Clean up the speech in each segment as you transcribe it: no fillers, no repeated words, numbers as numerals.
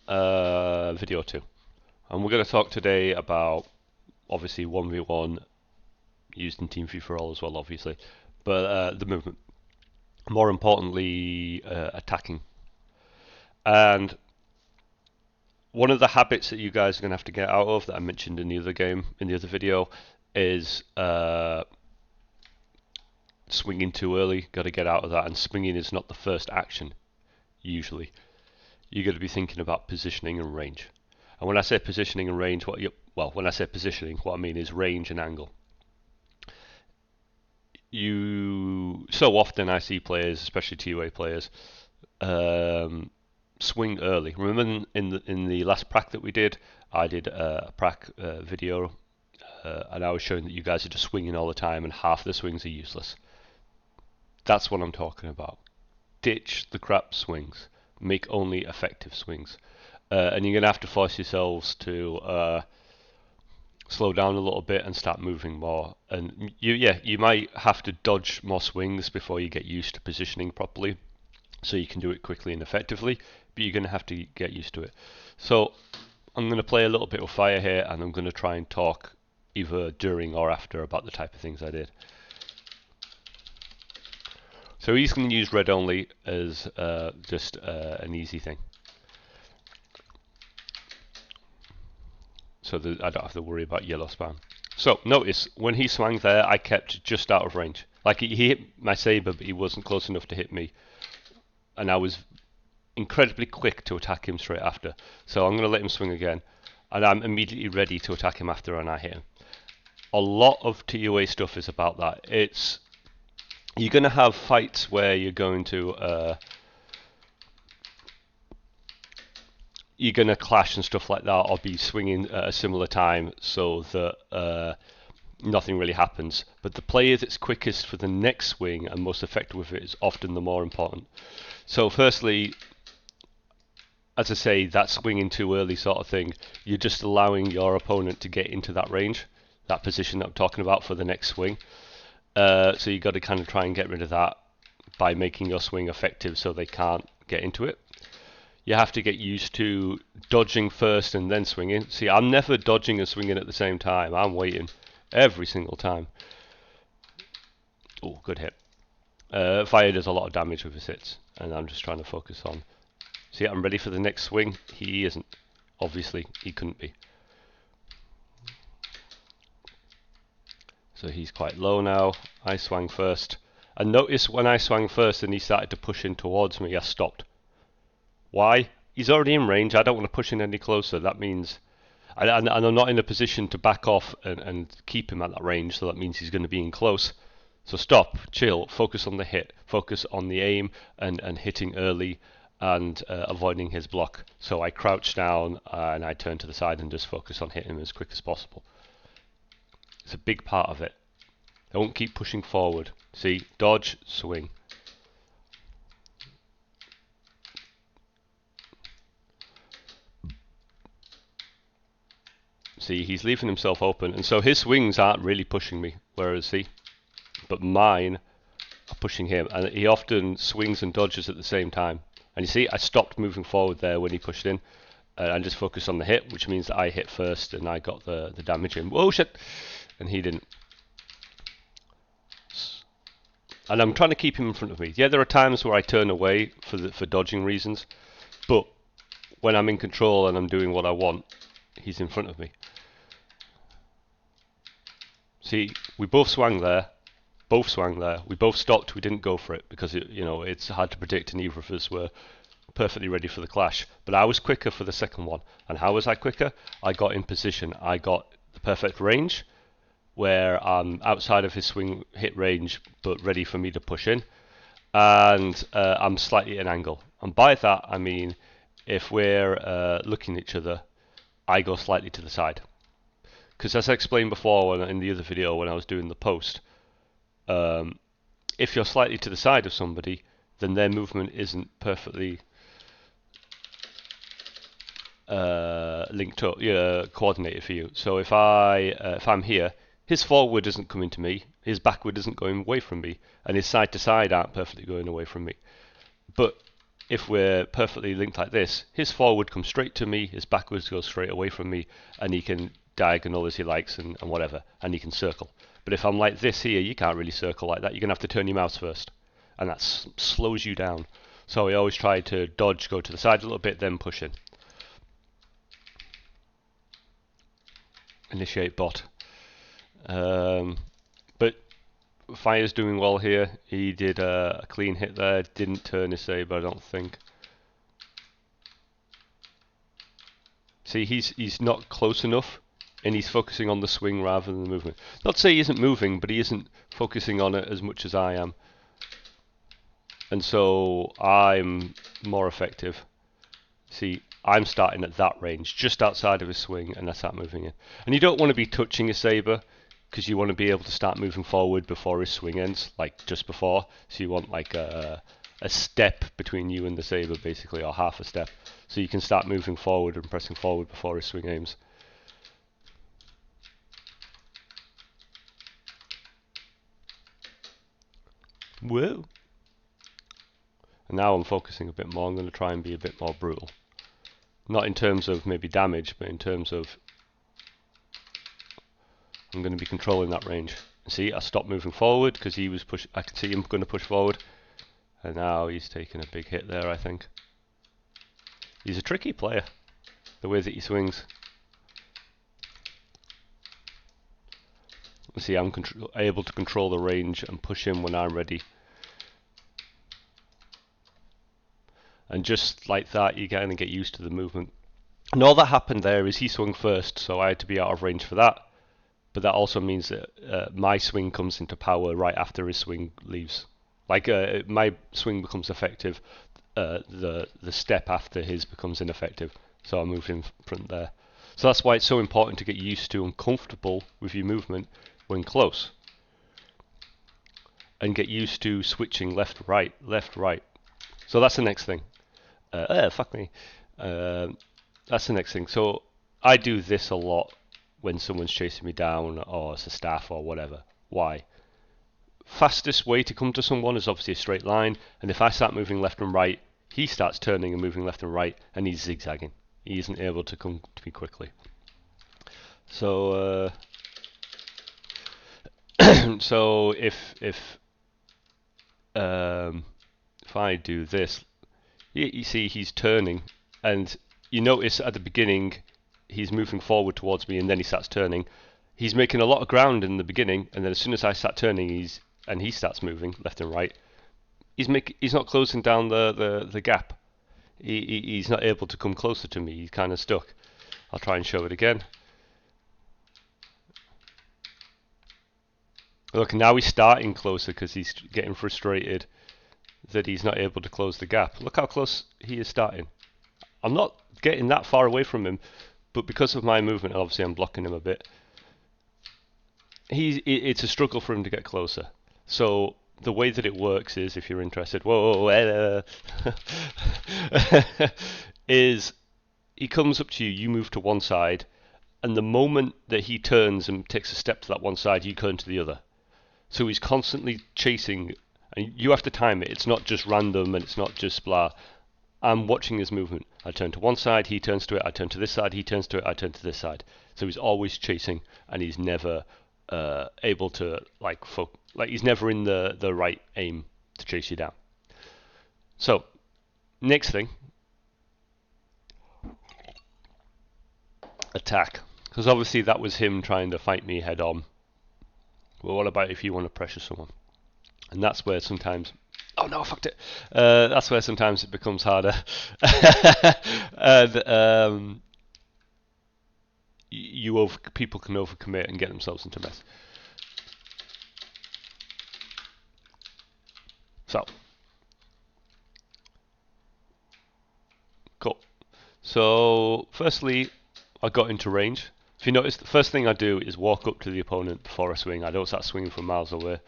video 2. And we're going to talk today about, obviously, 1v1 used in Team Free For All as well, obviously, but the movement. More importantly, attacking. And one of the habits that you guys are going to have to get out of that I mentioned in the other game, in the other video, is swinging too early. Got to get out of that, and swinging is not the first action, usually. You're going to be thinking about positioning and range. And when I say positioning and range, when I say positioning, what I mean is range and angle. So often I see players, especially TUA players, swing early. Remember in the last prac that we did, I did a prac video, and I was showing that you guys are just swinging all the time, and half the swings are useless. That's what I'm talking about. Ditch the crap swings. Make only effective swings. And you're going to have to force yourselves to slow down a little bit and start moving more. And you might have to dodge more swings before you get used to positioning properly, so you can do it quickly and effectively, but you're going to have to get used to it. So I'm going to play a little bit of fire here, and I'm going to try and talk either during or after about the type of things I did. So he's going to use red only as just an easy thing. So that I don't have to worry about yellow spam. So notice when he swung there, I kept just out of range. Like he hit my saber, but he wasn't close enough to hit me, and I was incredibly quick to attack him straight after. So I'm going to let him swing again, and I'm immediately ready to attack him after, and I hit him. A lot of TUA stuff is about that. You're going to have fights where you're going to clash and stuff like that, or be swinging at a similar time so that nothing really happens. But the player that's quickest for the next swing and most effective with it is often the more important. So firstly, as I say, that swinging too early sort of thing, you're just allowing your opponent to get into that range, that position that I'm talking about for the next swing. So you've got to kind of try and get rid of that by making your swing effective so they can't get into it. You have to get used to dodging first and then swinging. See, I'm never dodging and swinging at the same time. I'm waiting every single time. Oh, good hit. Fire does a lot of damage with his hits, and I'm just trying to focus on. See, I'm ready for the next swing. He isn't. Obviously, he couldn't be. So he's quite low now. I swung first. And notice when I swung first and he started to push in towards me, I stopped. Why? He's already in range. I don't want to push in any closer. That means... And I'm not in a position to back off and keep him at that range, so that means he's going to be in close. So stop, chill, focus on the hit, focus on the aim and hitting early and avoiding his block. So I crouch down and I turn to the side and just focus on hitting him as quick as possible. It's a big part of it. Don't keep pushing forward. See, dodge, swing. See, he's leaving himself open, and so his swings aren't really pushing me, whereas see, but mine are pushing him, and he often swings and dodges at the same time. And you see, I stopped moving forward there when he pushed in, and just focused on the hit, which means that I hit first and I got the damage in. Whoa, shit! And he didn't. And I'm trying to keep him in front of me. Yeah, there are times where I turn away for dodging reasons, but when I'm in control and I'm doing what I want, he's in front of me. See, we both swung there. We both stopped. We didn't go for it because it's hard to predict, and neither of us were perfectly ready for the clash. But I was quicker for the second one. And how was I quicker? I got in position. I got the perfect range, where I'm outside of his swing hit range, but ready for me to push in, and I'm slightly at an angle. And by that I mean, if we're looking at each other, I go slightly to the side. Because as I explained before in the other video when I was doing the post, if you're slightly to the side of somebody, then their movement isn't perfectly linked up, coordinated for you. So if I'm here, his forward isn't coming to me, his backward isn't going away from me, and his side to side aren't perfectly going away from me. But if we're perfectly linked like this, his forward comes straight to me, his backwards goes straight away from me, and he can diagonal as he likes and whatever, and he can circle. But if I'm like this here, you can't really circle like that. You're going to have to turn your mouse first, and that slows you down. So I always try to dodge, go to the side a little bit, then push in. Initiate bot. But Fire's doing well here. He did a clean hit there, didn't turn his saber, I don't think. See, he's not close enough, and he's focusing on the swing rather than the movement. Not to say he isn't moving, but he isn't focusing on it as much as I am. And so I'm more effective. See, I'm starting at that range, just outside of his swing, and I start moving in. And you don't want to be touching a saber, because you want to be able to start moving forward before his swing ends, like just before. So you want like a step between you and the saber, basically, or half a step. So you can start moving forward and pressing forward before his swing aims. Whoa! And now I'm focusing a bit more. I'm going to try and be a bit more brutal. Not in terms of maybe damage, but in terms of I'm going to be controlling that range. See, I stopped moving forward because he was push. I can see him going to push forward, and now he's taking a big hit there. I think he's a tricky player. The way that he swings. See, I'm able to control the range and push him when I'm ready. And just like that, you kind of get used to the movement. And all that happened there is he swung first, so I had to be out of range for that. But that also means that my swing comes into power right after his swing leaves. Like my swing becomes effective, the step after his becomes ineffective. So I moved in front there. So that's why it's so important to get used to and comfortable with your movement when close. And get used to switching left, right, left, right. So that's the next thing. Fuck me. That's the next thing. So I do this a lot when someone's chasing me down, or it's a staff or whatever. Why? Fastest way to come to someone is obviously a straight line, and if I start moving left and right, he starts turning and moving left and right, and he's zigzagging. He isn't able to come to me quickly. So so if I do this, you see he's turning, and you notice at the beginning he's moving forward towards me, and then he starts turning. He's making a lot of ground in the beginning, and then as soon as I start turning, he starts moving left and right. He's not closing down the gap. He's not able to come closer to me. He's kind of stuck. I'll try and show it again. Look, now he's starting closer because he's getting frustrated that he's not able to close the gap. Look how close he is starting. I'm not getting that far away from him, but because of my movement, obviously I'm blocking him a bit. It's a struggle for him to get closer. So the way that it works is, if you're interested, is he comes up to you, you move to one side, and the moment that he turns and takes a step to that one side, you turn to the other. So he's constantly chasing, and you have to time it. It's not just random, and it's not just blah. I'm watching his movement. I turn to one side, he turns to it. I turn to this side, he turns to it. I turn to this side. So he's always chasing, and he's never able to he's never in the right aim to chase you down. So next thing, attack, because obviously that was him trying to fight me head on. Well, what about if you want to pressure someone? And that's where sometimes, oh no, I fucked it. That's where sometimes it becomes harder. People can overcommit and get themselves into mess. So, cool. So, firstly, I got into range. If you notice, the first thing I do is walk up to the opponent before I swing. I don't start swinging from miles away.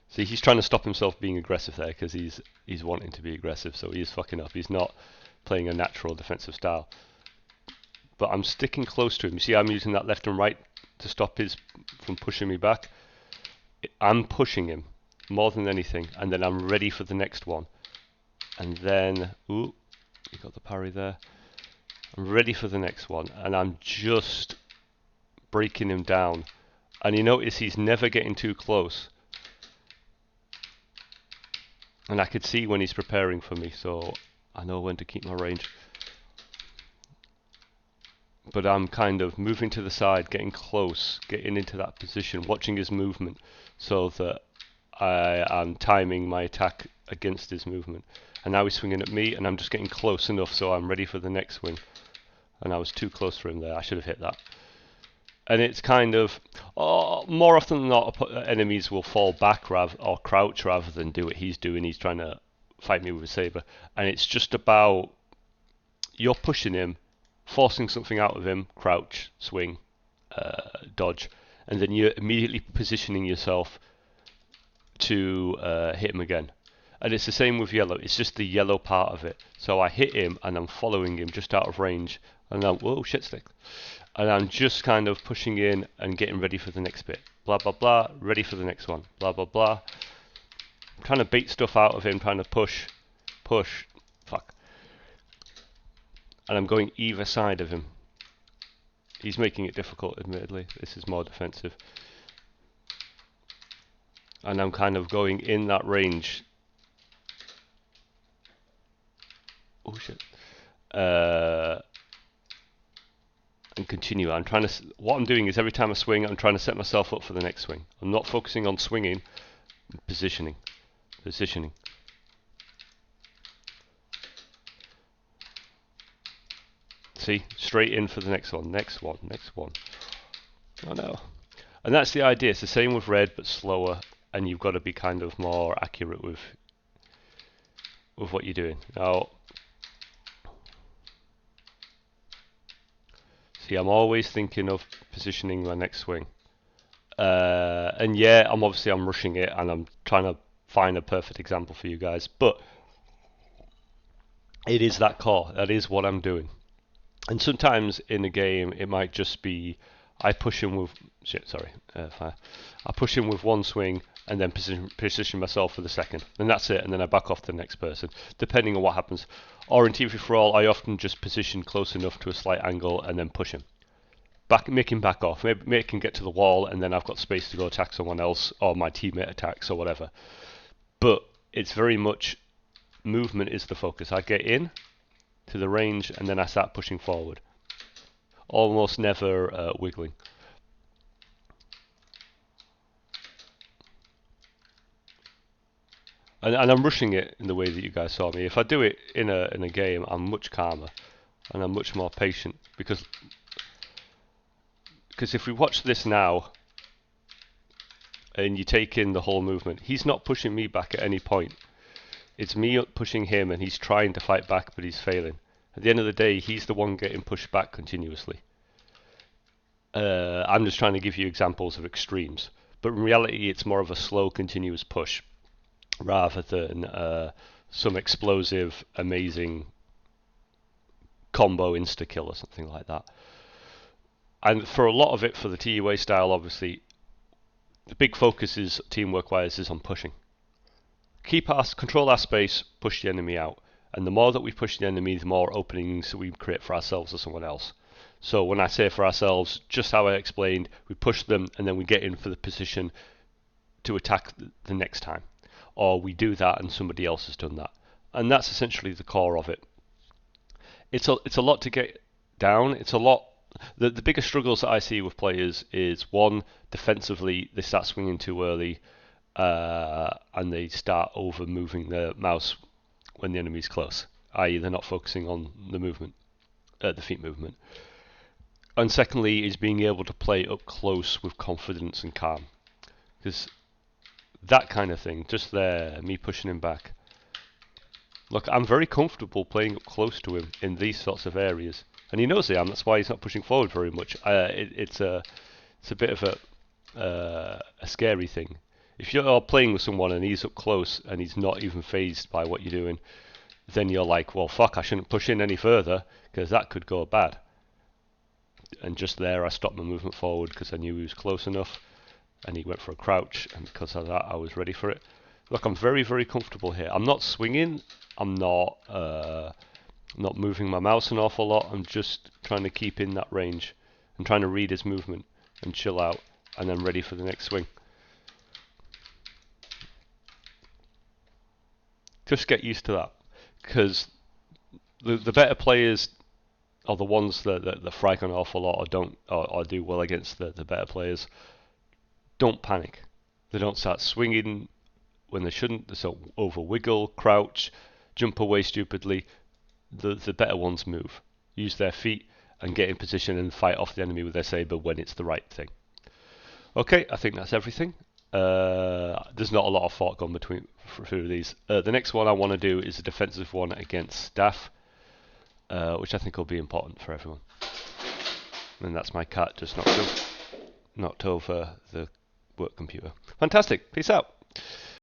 See, he's trying to stop himself being aggressive there because he's wanting to be aggressive, so he is fucking up. He's not playing a natural defensive style. But I'm sticking close to him. You see, I'm using that left and right to stop his from pushing me back. I'm pushing him more than anything, and then I'm ready for the next one. And then, ooh, you got the parry there. I'm ready for the next one, and I'm just breaking him down. And you notice he's never getting too close. And I could see when he's preparing for me, so I know when to keep my range. But I'm kind of moving to the side, getting close, getting into that position, watching his movement, so that I am timing my attack against his movement. And now he's swinging at me, and I'm just getting close enough so I'm ready for the next swing. And I was too close for him there. I should have hit that. And it's kind of, more often than not, enemies will fall back or crouch rather than do what he's doing. He's trying to fight me with a saber. And it's just about, you're pushing him, forcing something out of him, crouch, swing, dodge, and then you're immediately positioning yourself to hit him again. And it's the same with yellow, it's just the yellow part of it. So I hit him and I'm following him just out of range, and I'm, whoa, shit stick. And I'm just kind of pushing in and getting ready for the next bit. Blah, blah, blah, ready for the next one. Blah, blah, blah. I'm trying to bait stuff out of him, trying to push, fuck. And I'm going either side of him. He's making it difficult, admittedly. This is more defensive. And I'm kind of going in that range. Oh shit. And continue. I'm trying to. What I'm doing is every time I swing, I'm trying to set myself up for the next swing. I'm not focusing on swinging, I'm positioning. See, straight in for the next one, next one. Oh no. And that's the idea. It's the same with red, but slower, and you've got to be kind of more accurate with what you're doing. Now, see, I'm always thinking of positioning my next swing. And yeah, I'm rushing it, and I'm trying to find a perfect example for you guys, but it is that core. That is what I'm doing. And sometimes in a game, it might just be I push him with fire. I push him with one swing and then position myself for the second, and that's it. And then I back off to the next person, depending on what happens. Or in TV for All, I often just position close enough to a slight angle and then push him. Make him back off, make him get to the wall, and then I've got space to go attack someone else, or my teammate attacks, or whatever. But it's very much movement is the focus. I get in to the range, and then I start pushing forward. Almost never wiggling. And I'm rushing it in the way that you guys saw me. If I do it in a game, I'm much calmer, and I'm much more patient, because if we watch this now and you take in the whole movement, he's not pushing me back at any point. It's me pushing him, and he's trying to fight back, but he's failing. At the end of the day, he's the one getting pushed back continuously. I'm just trying to give you examples of extremes, but in reality it's more of a slow, continuous push rather than some explosive, amazing combo insta-kill or something like that. And for a lot of it, for the TUA style, obviously, the big focus is, teamwork-wise, is on pushing. Control our space, push the enemy out. And the more that we push the enemy, the more openings we create for ourselves or someone else. So when I say for ourselves, just how I explained, we push them and then we get in for the position to attack the next time. Or we do that and somebody else has done that. And that's essentially the core of it. It's a lot to get down. It's a lot. The biggest struggles that I see with players is, one, defensively, they start swinging too early and they start over moving the mouse when the enemy's close, i.e. they're not focusing on the movement, the feet movement. And secondly is being able to play up close with confidence and calm. Because that kind of thing, just there, me pushing him back. Look, I'm very comfortable playing up close to him in these sorts of areas. And he knows I am, that's why he's not pushing forward very much. It's a bit of a scary thing. If you're playing with someone and he's up close and he's not even fazed by what you're doing, then you're like, well, fuck, I shouldn't push in any further because that could go bad. And just there, I stopped my movement forward because I knew he was close enough. and he went for a crouch, and because of that I was ready for it. Look, I'm very, very comfortable here. I'm not swinging, I'm not moving my mouse an awful lot. I'm just trying to keep in that range and trying to read his movement and chill out, and then ready for the next swing. Just get used to that, because the better players are the ones that frike an awful lot or don't or do well against the better players. Don't panic. They don't start swinging when they shouldn't. They don't over wiggle, crouch, jump away stupidly. The better ones move, use their feet, and get in position and fight off the enemy with their saber when it's the right thing. Okay, I think that's everything. There's not a lot of thought gone through these. The next one I want to do is a defensive one against staff, which I think will be important for everyone. And that's my cat just knocked over the work computer. Fantastic. Peace out.